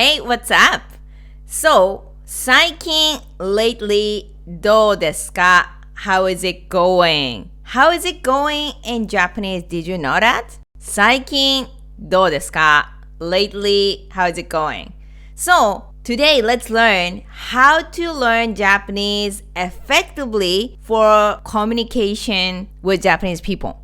Hey, what's up? So, 最近 lately どうですか? How is it going? How is it going in Japanese? Did you know that? 最近どうですか? Lately, how is it going? So, today let's learn how to learn Japanese effectively for communication with Japanese people.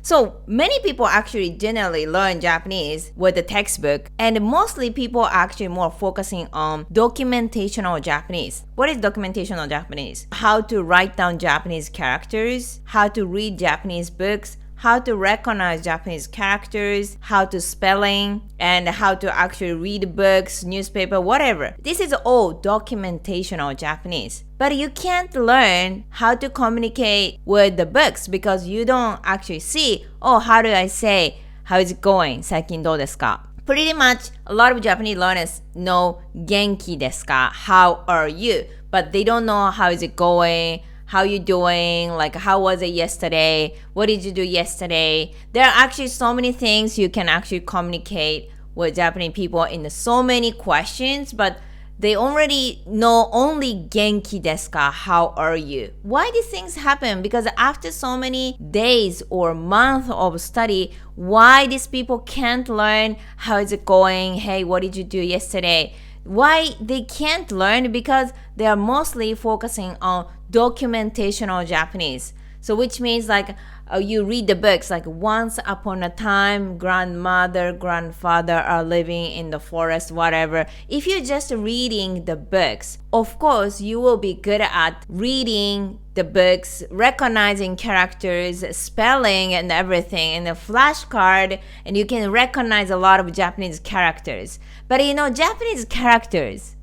So many people actually generally learn Japanese with the textbook, and mostly people are actually more focusing on documentational Japanese. What is documentational Japanese? How to write down Japanese characters, how to read Japanese books, how to recognize Japanese characters, how to spelling, and how to actually read books, newspaper, whatever. This is all documentational Japanese. But you can't learn how to communicate with the books because you don't actually see, oh, how do I say, how is it going? 最近どうですか? Pretty much, a lot of Japanese learners know 元気ですか? How are you? But they don't know how is it going, how you doing, like how was it yesterday, what did you do yesterday. There are actually so many things you can actually communicate with Japanese people in so many questions, but they already know only 元気ですか? How are you? Why these things happen? Because after so many days or months of study, why these people can't learn how is it going, hey, what did you do yesterday? Why they can't learn? Because they are mostly focusing on documentational Japanese. So which means like you read the books like once upon a time grandmother, grandfather are living in the forest, whatever. If you're just reading the books, of course you will be good at reading the books, recognizing characters, spelling and everything in the flashcard, and you can recognize a lot of Japanese characters. But you know, Japanese characters,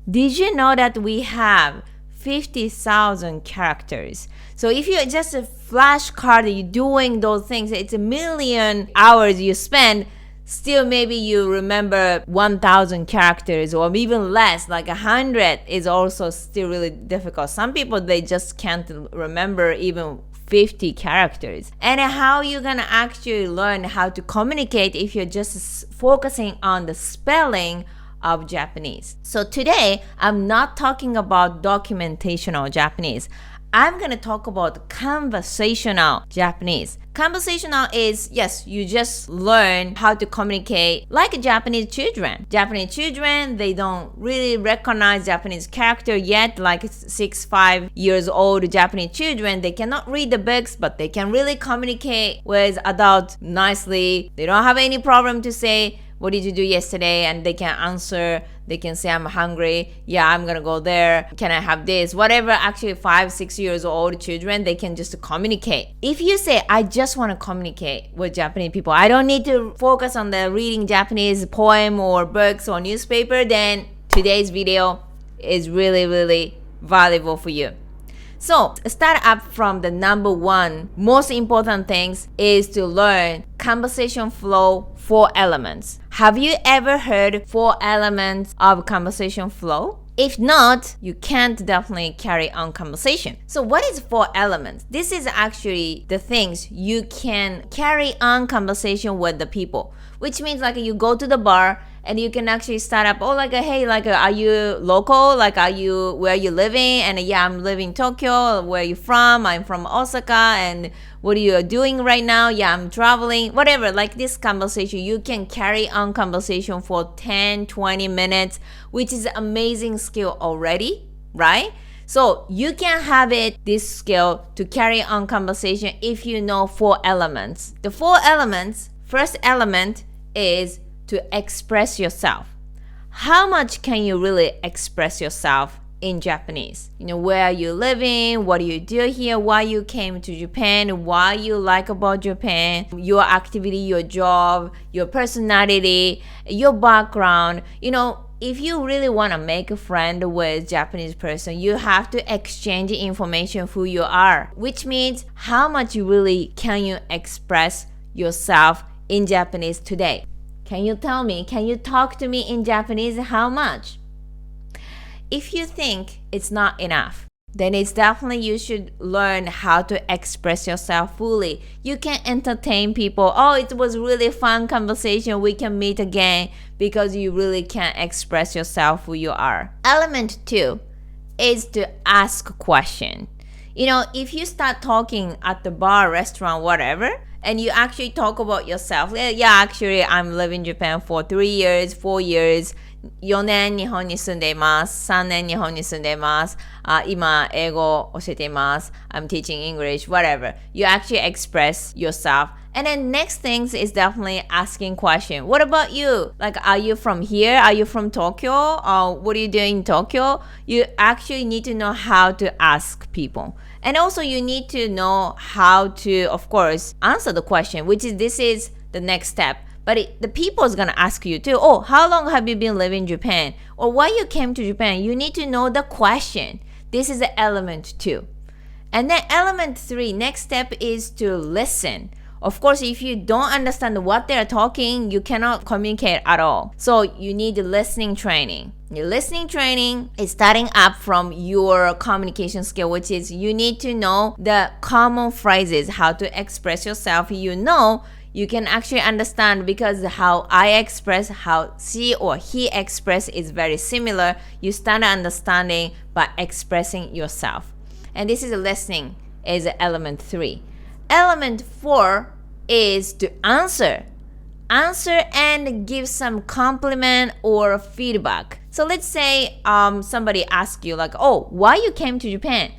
did you know that we have 50,000 characters? So if you're just a flashcard, you're doing those things, it's a million hours you spend, still maybe you remember 1,000 characters or even less, like 100 is also still really difficult. Some people, they just can't remember even 50 characters. And how you gonna actually learn how to communicate if you're just focusing on the spelling of Japanese? So today, I'm not talking about documentational Japanese. I'm going to talk about conversational Japanese. Conversational is, yes, you just learn how to communicate like Japanese children. Japanese children, they don't really recognize Japanese character yet, like 5 years old Japanese children. They cannot read the books, but they can really communicate with adults nicely. They don't have any problem to say, what did you do yesterday? And they can answer. They can say, I'm hungry. Yeah, I'm gonna go there. Can I have this? Whatever. Actually, 5, 6 years old children, they can just communicate. If you say, I just want to communicate with Japanese people, I don't need to focus on the reading Japanese poem or books or newspaper, then today's video is really, really valuable for you. So start up from the number one most important things is to learn conversation flow 4 elements. Have you ever heard 4 elements of conversation flow? If not, you can't definitely carry on conversation. So what is 4 elements? This is actually the things you can carry on conversation with the people, which means like you go to the bar and you can actually start up, oh, like, hey, like, are you local? Like, are you, where are you living? And yeah, I'm living in Tokyo. Where are you from? I'm from Osaka. And what are you doing right now? Yeah, I'm traveling. Whatever, like this conversation, you can carry on conversation for 10, 20 minutes, which is amazing skill already, right? So you can have this skill to carry on conversation if you know 4 elements. The 4 elements, first element is to express yourself. How much can you really express yourself in Japanese? You know, where are you living? What do you do here? Why you came to Japan? Why you like about Japan? Your activity, your job, your personality, your background. You know, if you really want to make a friend with Japanese person, you have to exchange information who you are, which means how much really can you express yourself in Japanese today? Can you tell me? Can you talk to me in Japanese? How much? If you think it's not enough, then it's definitely you should learn how to express yourself fully. You can entertain people. Oh, it was really fun conversation. We can meet again, because you really can't express yourself who you are. Element 2 is to ask a question. If you start talking at the bar, restaurant, whatever, and you actually talk about yourself, actually I'm living in Japan for 3 years, 4 years, 4年日本に住んでいます。3年日本に住んでいます。今英語教えています。I'm teaching English, whatever. You actually express yourself. And then next things is definitely asking question. What about you? Like, are you from here? Are you from Tokyo? Or what are you doing in Tokyo? You actually need to know how to ask people. And also you need to know how to, of course, answer the question, this is the next step. But the people is going to ask you too, oh, how long have you been living in Japan? Or why you came to Japan? You need to know the question. This is the element 2. And then element 3, next step is to listen. Of course, if you don't understand what they're talking, you cannot communicate at all. So you need listening training. Your listening training is starting up from your communication skill, which is you need to know the common phrases, how to express yourself. You can actually understand, because how I express, how she or he express is very similar. You start understanding by expressing yourself. And this is listening, is element 3. Element 4 is to answer. Answer and give some compliment or feedback. So let's say somebody asks you like, oh, why you came to Japan?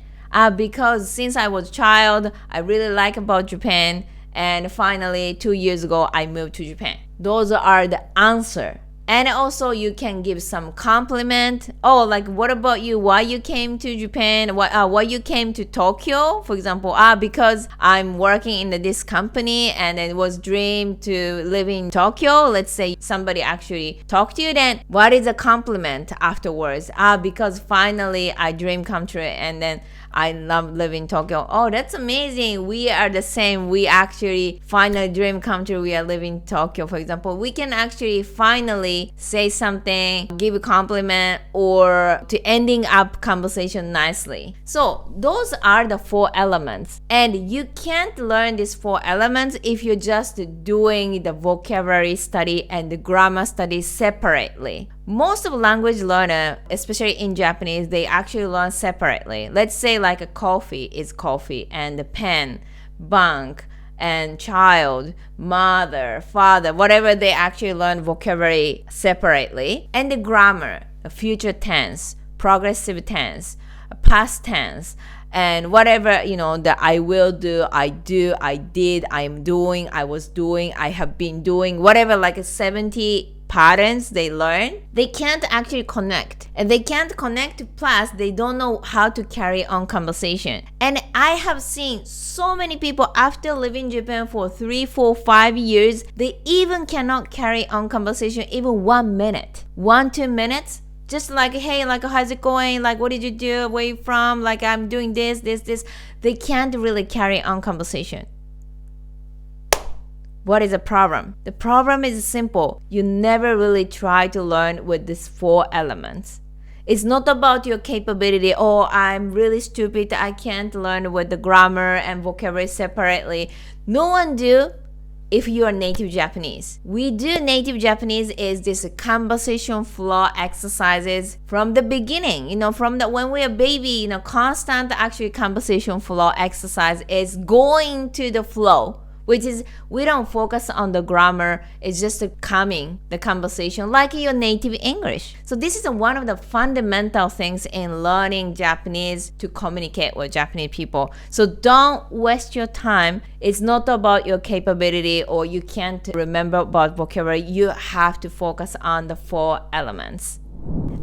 Because since I was a child, I really like about Japan. And finally, 2 years ago, I moved to Japan. Those are the answer. And also you can give some compliment. Oh, like what about you? Why you came to Japan? Why you came to Tokyo? For example, because I'm working in this company and it was dream to live in Tokyo. Let's say somebody actually talked to you, then what is a compliment afterwards? Because finally I dream come true, and then I love living in Tokyo. Oh, that's amazing. We are the same. We actually finally dream come true. We are living in Tokyo, for example. We can actually finally say something, give a compliment, or to ending up conversation nicely. So those are the 4 elements. And you can't learn these 4 elements if you're just doing the vocabulary study and the grammar study separately. Most of language learner, especially in Japanese, they actually learn separately. Let's say like a coffee is coffee, and the pen, bank, and child, mother, father, whatever, they actually learn vocabulary separately. And the grammar, the future tense, progressive tense, past tense, and whatever, the I will do, I do, I did, I'm doing, I was doing, I have been doing, whatever, like 70 patterns they learn, they can't actually connect. And they can't connect, plus they don't know how to carry on conversation. And I have seen so many people after living in Japan for 3, 4, 5 years, they even cannot carry on conversation even 1 minute. 1-2 minutes. Just like, hey, like, how's it going? Like, what did you do? Where you from? Like, I'm doing this. They can't really carry on conversation. What is the problem? The problem is simple. You never really try to learn with these 4 elements. It's not about your capability. Oh, I'm really stupid. I can't learn with the grammar and vocabulary separately. No one do if you are native Japanese. We do native Japanese is this conversation flow exercises from the beginning. From when we're a baby, constant actually conversation flow exercise is going to the flow. Which is, we don't focus on the grammar. It's just coming, the conversation, like your native English. So this is one of the fundamental things in learning Japanese to communicate with Japanese people. So don't waste your time. It's not about your capability or you can't remember about vocabulary. You have to focus on the 4 elements.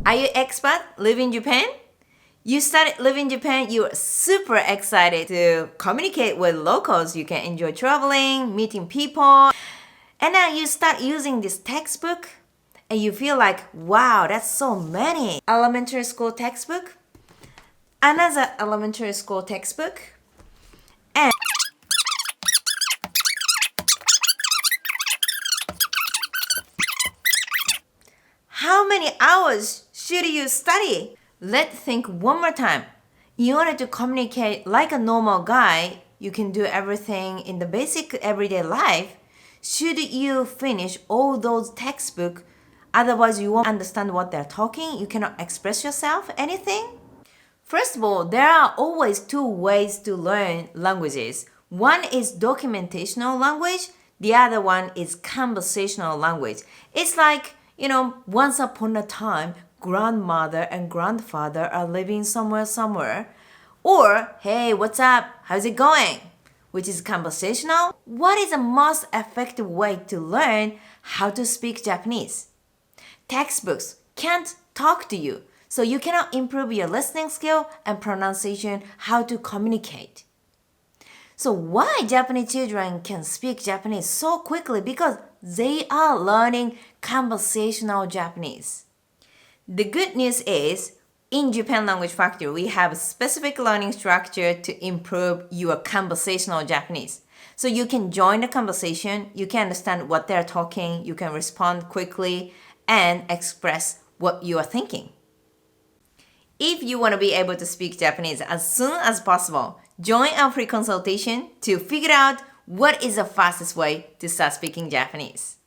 Are you expat living in Japan? You started living in Japan, you're super excited to communicate with locals. You can enjoy traveling, meeting people. And then you start using this textbook and you feel like, wow, that's so many. Elementary school textbook, another elementary school textbook, and how many hours should you study? Let's think one more time. In order to communicate like a normal guy, you can do everything in the basic everyday life. Should you finish all those textbooks, otherwise you won't understand what they're talking, you cannot express yourself, anything? First of all, there are always two ways to learn languages. One is documentational language, the other one is conversational language. It's like, once upon a time, grandmother and grandfather are living somewhere. Or, hey, what's up? How's it going? Which is conversational. What is the most effective way to learn how to speak Japanese? Textbooks can't talk to you, so you cannot improve your listening skill and pronunciation, how to communicate. So why Japanese children can speak Japanese so quickly? Because they are learning conversational Japanese. The good news is, in Japan Language Factory, we have a specific learning structure to improve your conversational Japanese. So you can join the conversation, you can understand what they're talking, you can respond quickly, and express what you are thinking. If you want to be able to speak Japanese as soon as possible, join our free consultation to figure out what is the fastest way to start speaking Japanese.